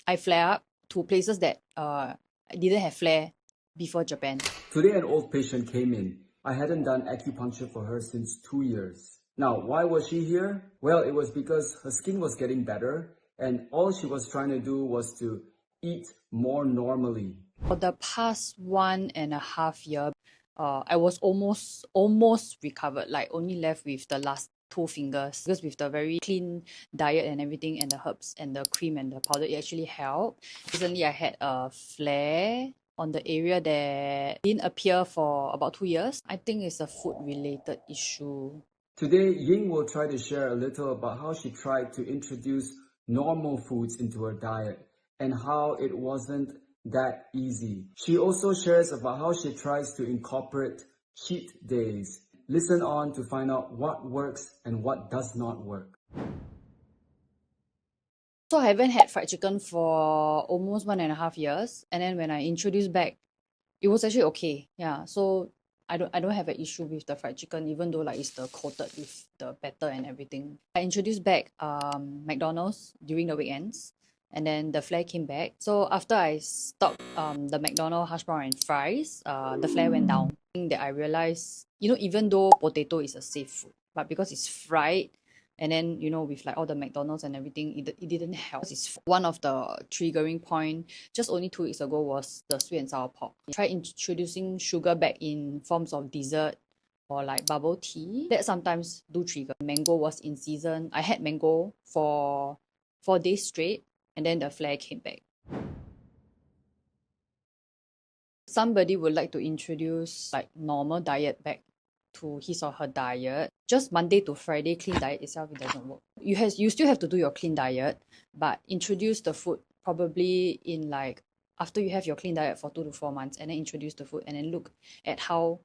I flare up to places that didn't have flare before Japan. Today an old patient came in. I hadn't done acupuncture for her since 2 years. Now, why was she here? Well, it was because her skin was getting better and all she was trying to do was to eat more normally. For the past 1.5 years, I was almost recovered, like only left with the last 2 fingers, because with the very clean diet and everything and the herbs and the cream and the powder, it actually helped. Recently I had a flare on the area that didn't appear for about 2 years. I think it's a food related issue. Today, Ying will try to share a little about how she tried to introduce normal foods into her diet and how it wasn't that easy. She also shares about how she tries to incorporate cheat days. Listen on to find out what works and what does not work. So I haven't had fried chicken for almost 1.5 years, and then when I introduced back, it was actually okay. Yeah, so I don't have an issue with the fried chicken, even though like it's the coated with the batter and everything. I introduced back McDonald's during the weekends, and then the flare came back. So after I stopped the McDonald hash brown and fries, the flare went down. Thing that I realized, even though potato is a safe food, but because it's fried, and then with like all the McDonald's and everything, it didn't help. It's one of the triggering point just only 2 weeks ago was the sweet and sour pork. Try introducing sugar back in forms of dessert or like bubble tea. That sometimes do trigger. Mango was in season. I had mango for 4 days straight, and then the flare came back. Somebody would like to introduce like normal diet back to his or her diet. Just Monday to Friday clean diet itself, it doesn't work. You still have to do your clean diet, but introduce the food probably in like after you have your clean diet for 2 to 4 months, and then introduce the food and then look at how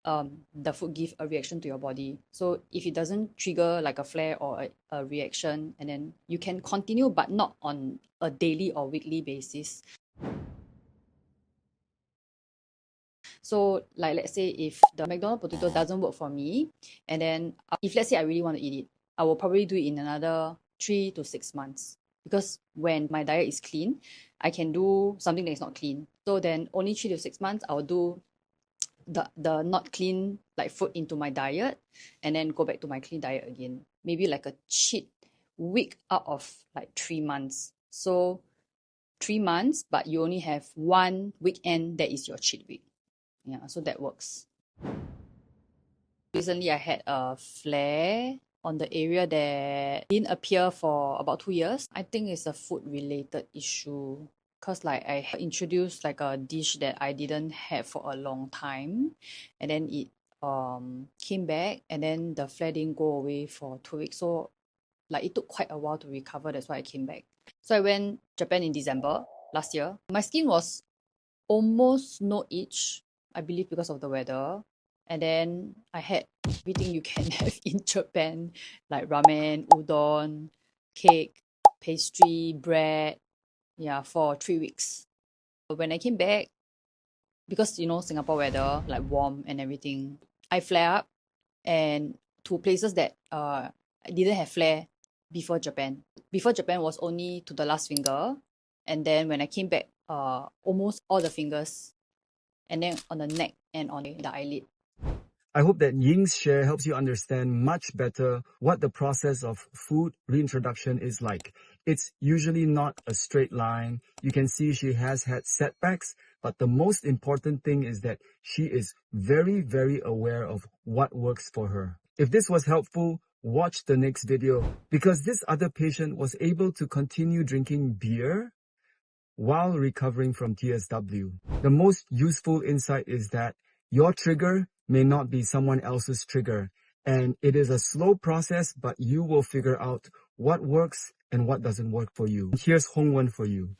the food give a reaction to your body. So if it doesn't trigger like a flare or a reaction, and then you can continue but not on a daily or weekly basis. So like let's say if the McDonald's potato doesn't work for me, and then if let's say I really want to eat it, I will probably do it in another 3 to 6 months. Because when my diet is clean, I can do something that is not clean. So then only 3 to 6 months, I'll do the not clean like food into my diet, and then go back to my clean diet again. Maybe like a cheat week out of like 3 months. So 3 months, but you only have 1 weekend that is your cheat week. Yeah, so that works. Recently I had a flare on the area that didn't appear for about 2 years. I think it's a food related issue, because like I introduced like a dish that I didn't have for a long time, and then it came back, and then the flare didn't go away for 2 weeks. So like it took quite a while to recover. That's why I came back. So I went Japan in December last year. My skin was almost no itch, I believe because of the weather. And then I had everything you can have in Japan, like ramen, udon, cake, pastry, bread, yeah, for 3 weeks. But when I came back, because Singapore weather, like warm and everything, I flare up and to places that didn't have flare before Japan. Before Japan was only to the last finger, and then when I came back, almost all the fingers, and then on the neck and on the eyelid. I hope that Ying's share helps you understand much better what the process of food reintroduction is like. It's usually not a straight line. You can see she has had setbacks, but the most important thing is that she is very, very aware of what works for her. If this was helpful, watch the next video, because this other patient was able to continue drinking beer while recovering from TSW. The most useful insight is that your trigger may not be someone else's trigger, and it is a slow process, but you will figure out what works and what doesn't work for you. Here's Hongwen for you.